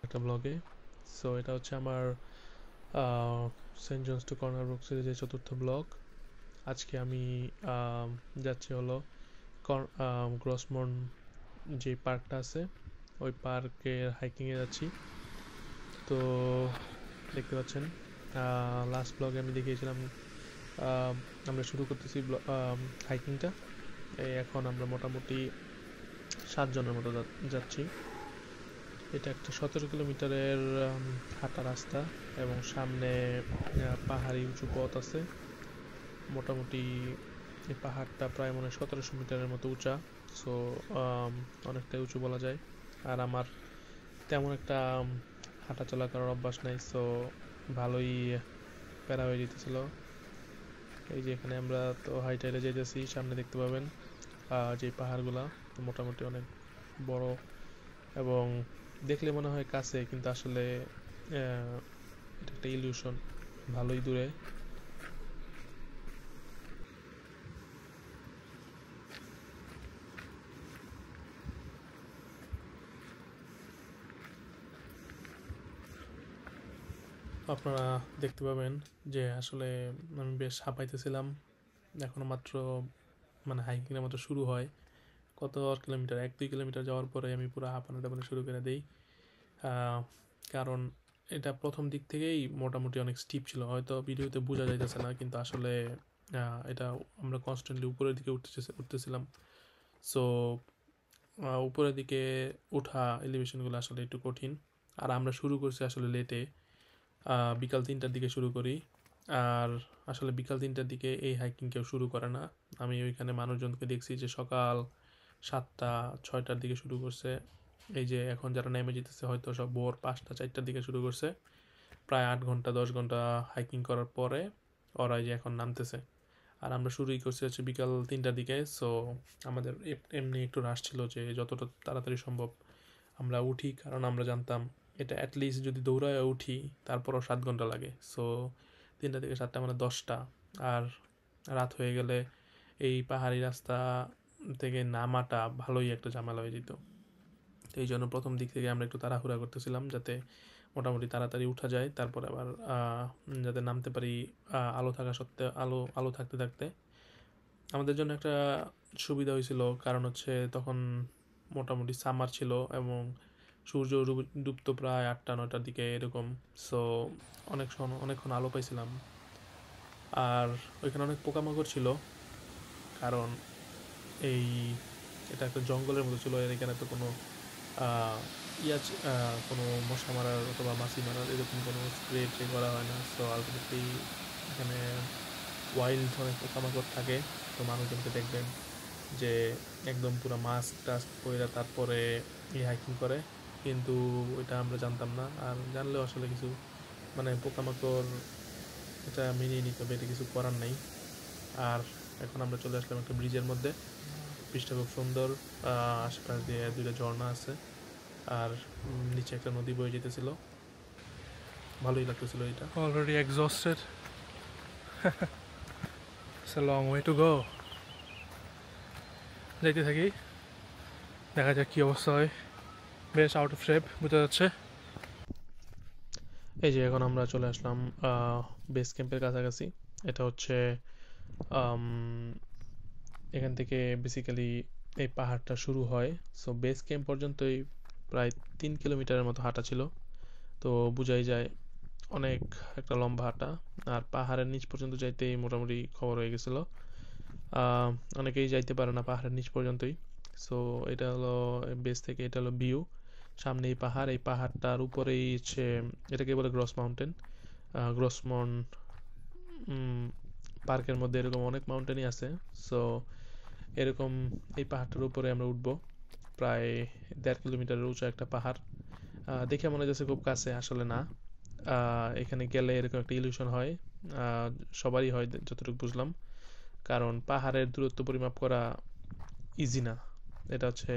একটা ব্লগে। সো এটা হচ্ছে আমার Saint John's to Corner Brook সিরিজের চতুর্থ ব্লগ। আজকে আমি যাচ্ছি হলো গ্রসমন্ড যে পার্কটা আছে ওই পার্কের হাইকিংয়ে যাচ্ছি। তো দেখতে পাচ্ছেন লাস্ট ব্লগে আমি দেখিয়েছিলাম আহ, আমরা শুরু করতেছি হাইকিংটা। এখন আমরা মোটামুটি 7 জনের মতো যাচ্ছি। এটা একটা 17 কিলোমিটারের হাঁটা রাস্তা এবং সামনে পাহাড়ি উঁচু পথ আছে। মোটামুটি এই পাহাড়টা প্রায় মনে হয় 1700 মিটারের মতো উঁচা। সো অনেকটাই উঁচু বলা যায়। আর আমার তেমন একটা হাঁটা চলা করার অভ্যাস নাই, সো ভালোই প্যারা হয়ে যেতেছিল। এই যে এখানে আমরা তো হাইটাইলে যেতেছি, সামনে দেখতে পাবেন যে পাহাড়গুলা মোটামুটি অনেক বড় এবং দেখলে মনে হয় কাছে, কিন্তু আসলে এটা একটা ইলিউশন, ভালোই দূরে। আপনারা দেখতে পাবেন যে আসলে আমি বেশ হাঁপাইতেছিলাম। এখনো মাত্র মানে হাইকিংয়ের মতো শুরু হয়, কত আর কিলোমিটার, 1-2 কিলোমিটার যাওয়ার পরে আমি পুরো হাঁপানো টাপানো শুরু করে দিই। কারণ এটা প্রথম দিক থেকেই মোটামুটি অনেক স্টিপ ছিল, হয়তো ভিডিওতে বোঝা যাইতেছে না, কিন্তু আসলে এটা আমরা কনস্ট্যান্টলি উপরের দিকে উঠতেছিলাম। সো উপরের দিকে ওঠা এলিভেশনগুলো আসলে একটু কঠিন। আর আমরা শুরু করছি আসলে লেটে, বিকাল 3টার দিকে শুরু করি। আর আসলে বিকাল 3টার দিকে এই হাইকিং কেউ শুরু করে না। আমি ওইখানে মানুষজনকে দেখছি যে সকাল 7টা 6টার দিকে শুরু করছে। এই যে এখন যারা নেমে যেতেছে হয়তো সব ভোর 5টা 4টার দিকে শুরু করছে। প্রায় 8 ঘন্টা 10 ঘন্টা হাইকিং করার পরে ওরা এই যে এখন নামতেছে। আর আমরা শুরুই করছি হচ্ছে বিকাল 3টার দিকে। সো আমাদের এমনি একটু রাশ ছিল যে যতটা তাড়াতাড়ি সম্ভব আমরা উঠি, কারণ আমরা জানতাম এটা অ্যাটলিস্ট যদি দৌড়ায় উঠি তারপরও 7 ঘন্টা লাগে। সো 3টা থেকে 7টা মানে 10টা। আর রাত হয়ে গেলে এই পাহাড়ি রাস্তা থেকে নামাটা ভালোই একটা ঝামেলা হয়ে যেত। তো এই জন্য প্রথম দিক থেকে আমরা একটু তাড়াহুড়া করতেছিলাম যাতে মোটামুটি তাড়াতাড়ি উঠা যায়, তারপর আবার যাতে নামতে পারি আলো থাকা সত্ত্বেও, আলো আলো থাকতে থাকতে। আমাদের জন্য একটা সুবিধা হয়েছিল, কারণ হচ্ছে তখন মোটামুটি সামার ছিল এবং সূর্য ডুবতো প্রায় 8টা 9টার দিকে এরকম। সো অনেকক্ষণ আলো পাইছিলাম। আর ওইখানে অনেক পোকামাকড় ছিল, কারণ এই এটা একটা জঙ্গলের মতো ছিল। এর এখানে তো কোনো কোনো মশা মারার অথবা মাছি মারার এরকম কোনো স্প্রে ট্রে করা হয় না। সো আলটিমেটলি এখানে ওয়াইল্ড অনেক পোকামাকড় থাকে। তো মানুষজনকে দেখবেন যে একদম পুরো মাস্ক টাস্ক পরে তারপরে এই হাইকিং করে, কিন্তু ওইটা আমরা জানতাম না। আর জানলেও আসলে কিছু মানে পোকামাকড় এটা মেনেই নিতে হবে, এটা কিছু করার নেই। আর এখন আমরা চলে আসলাম একটা ব্রিজের মধ্যে। ব্রিজটা খুব সুন্দর, আশেপাশ দিয়ে 2টা ঝর্ণা আছে আর নিচে একটা নদী বয়ে যেতেছিল, ভালোই লাগতেছিল এটা। Already exhausted. It's a long way to go. যাইতে থাকি, দেখা যাক কি অবস্থা হয়। বেশ আউট অফ শেপ বোঝা যাচ্ছে। এই যে এখন আমরা চলে আসলাম বেস ক্যাম্পের কাছাকাছি। এটা হচ্ছে আম, এখান থেকে বেসিক্যালি এই পাহাড়টা শুরু হয়। সো বেস ক্যাম্প পর্যন্তই প্রায় 3 কিলোমিটারের মতো হাঁটা ছিল। তো বুঝাই যায় অনেক একটা লম্বা হাঁটা। আর পাহাড়ের নিচ পর্যন্ত যাইতেই মোটামুটি খবর হয়ে গেছিল। আহ, অনেকেই যাইতে পারে না পাহাড়ের নিচ পর্যন্তই। সো এটা হলো বেস থেকে, এটা হলো ভিউ। সামনে এই পাহাড়, এই পাহাড়টার উপরেই হচ্ছে এটাকে বলে গ্রস মাউন্টেন। গ্রসমন্ড পার্কের মধ্যে এরকম অনেক মাউন্টেনই আছে। সো এরকম এই পাহাড়টার উপরে আমরা উঠবো। প্রায় 1.5 কিলোমিটারের উঁচু একটা পাহাড়। দেখে মনে হচ্ছে খুব কাছে, আসলে না। এখানে গেলে এরকম একটা ইলিউশন হয়, আহ, সবারই হয় যতটুকু বুঝলাম। কারণ পাহাড়ের দূরত্ব পরিমাপ করা ইজি না। এটা হচ্ছে,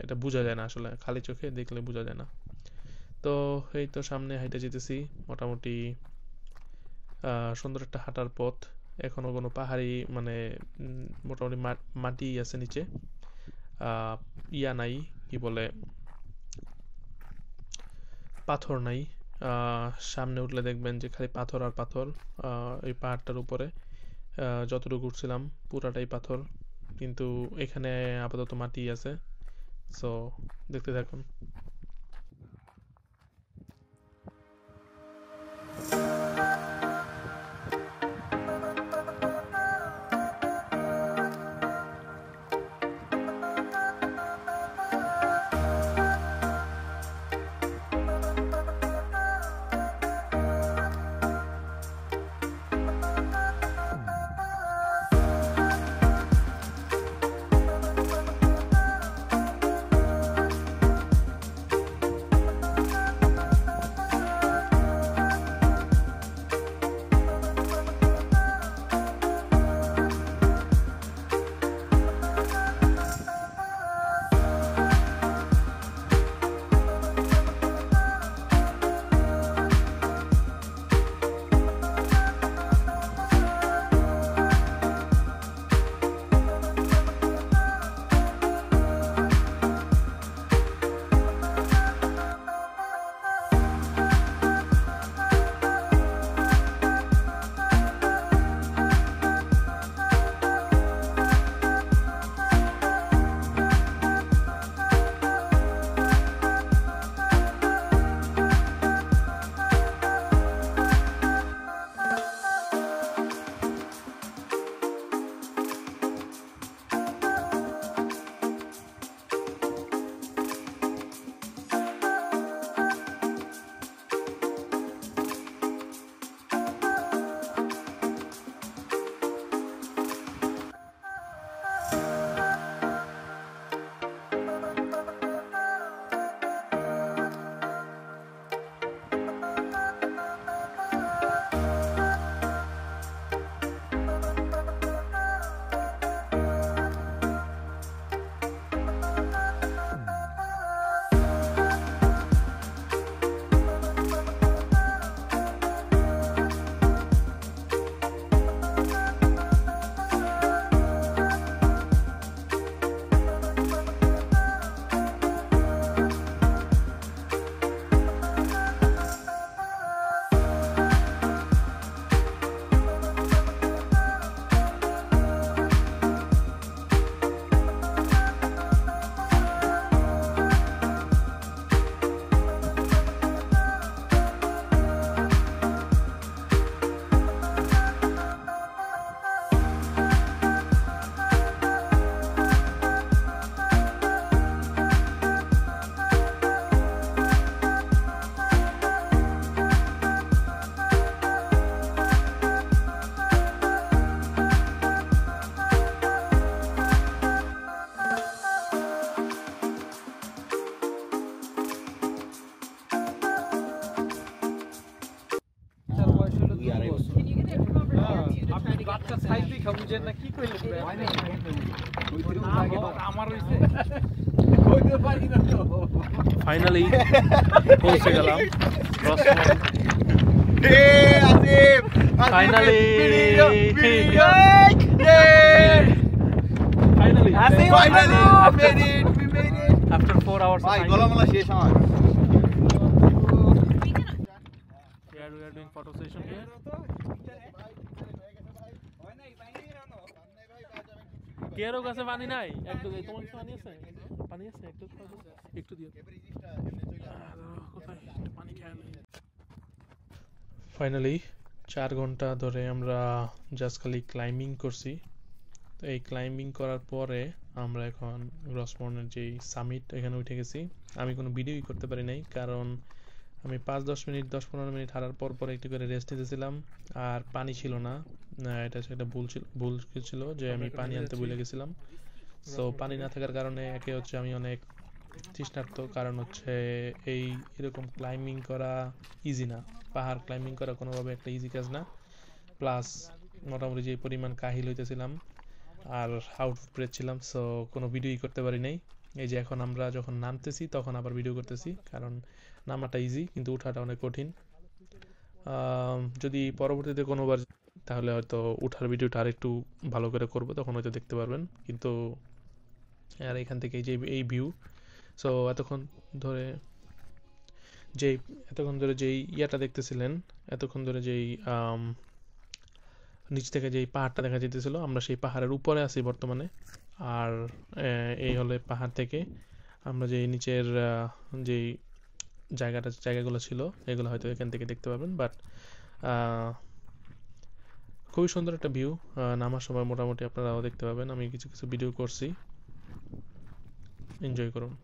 এটা বোঝা যায় না আসলে, খালি চোখে দেখলে বোঝা যায় না। তো এই তো সামনে হাইটে যেতেছি মোটামুটি। সুন্দর একটা হাঁটার পথ। এখনো কোনো পাহাড়ি মানে মোটামুটি মাটি আছে নিচে। ইয়া নাই, কি বলে, পাথর নাই। সামনে উঠলে দেখবেন যে খালি পাথর আর পাথর। এই পাহাড়টার উপরে যতটুকু উঠছিলাম পুরাটাই পাথর, কিন্তু এখানে আপাতত মাটি আছে। সো দেখতে থাকুন। ফাইনালি পৌঁছে গেলাম finally after 4 hours we are doing photo session here. কেরো কাছে পানি নাই? একটু তোমার কাছে পানি আছে? পানি আছে? একটু দিও। কোথায় একটু পানি খেয়ে নেই। ফাইনালি 4 ঘন্টা ধরে আমরা জাস্ট খালি ক্লাইম্বিং করছি। তো এই ক্লাইম্বিং করার পরে আমরা এখন গ্রসমর্নের যেই সামিট এখানে উঠে গেছি। আমি কোনো ভিডিওই করতে পারি নাই, কারণ আমি 5-10 মিনিট 10-15 মিনিট হাঁটার পর একটু করে রেস্ট নিতেছিলাম, আর পানি ছিল না। এটা সেটা ভুল ছিল যে আমি পানি আনতে ভুলে গেছিলাম। সো পানি না থাকার কারণে একে হচ্ছে আমি অনেক তৃষ্ণার্ত, কারণ হচ্ছে এরকম ক্লাইম্বিং করা ইজি না। পাহাড় ক্লাইম্বিং করা কোনোভাবে একটা ইজি কাজ না। প্লাস মোটামুটি যে পরিমাণ কাহিল হইতেছিলাম আর আউট অফ ব্রেথ ছিলাম, সো কোনো ভিডিওই করতে পারি নাই। এই যে এখন আমরা যখন নামতেছি তখন আবার ভিডিও করতেছি, কারণ নামাটা ইজি কিন্তু উঠাটা অনেক কঠিন। যদি পরবর্তীতে কোনোবার তাহলে হয়তো উঠার ভিডিওটা আরেকটু ভালো করে করবো, তখন হয়তো দেখতে পারবেন। কিন্তু আর এখান থেকে যে এই ভিউ। সো ধরে যেই এতক্ষণ ধরে যেই ইয়াটা দেখতেছিলেন, এতক্ষণ ধরে যেই নিচ থেকে যেই পাহাড়টা দেখা যেতেছিল, আমরা সেই পাহাড়ের উপরে আছি বর্তমানে। আর এই হলে পাহাড় থেকে আমরা যে নিচের যেই জায়গাগুলো ছিল এগুলো হয়তো এখান থেকে দেখতে পাবেন। বাট খুবই সুন্দর একটা ভিউ। নামার সময় মোটামুটি আপনারাও দেখতে পাবেন, আমি কিছু কিছু ভিডিও করছি, এনজয় করুন।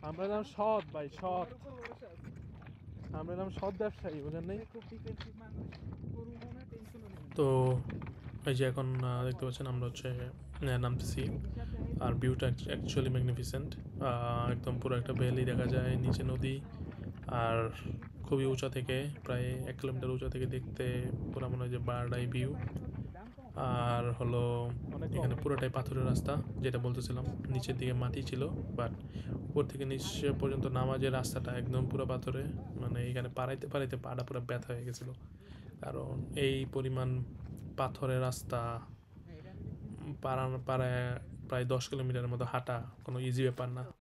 আমরা এলাম সৎ ভাই, সৎ। আমরা এলাম সৎ ব্যবসায়ী, বুঝেন নাই? তো এই যে এখন দেখতে পাচ্ছেন আমরা হচ্ছে নামতেছি। আর ভিউটা অ্যাকচুয়ালি ম্যাগনিফিসেন্ট। একদম পুরো একটা ভ্যালি দেখা যায়, নিচে নদী। আর খুবই উঁচা থেকে, প্রায় 1 কিলোমিটার উঁচা থেকে দেখতে পুরো মনে হয় যে বারডাই ভিউ। আর হলো এখানে পুরোটাই পাথরের রাস্তা, যেটা বলতেছিলাম নিচের দিকে মাটি ছিল, বাট উপর থেকে নিচ পর্যন্ত নামা যে রাস্তাটা একদম পুরো পাথরে। মানে এখানে পাড়াইতে পাড়াইতে পাটা পুরো ব্যথা হয়ে গেছিল, কারণ এই পরিমাণ পাথরের রাস্তা পাড়ায় প্রায় 10 কিলোমিটারের মতো হাঁটা কোনো ইজি ব্যাপার না।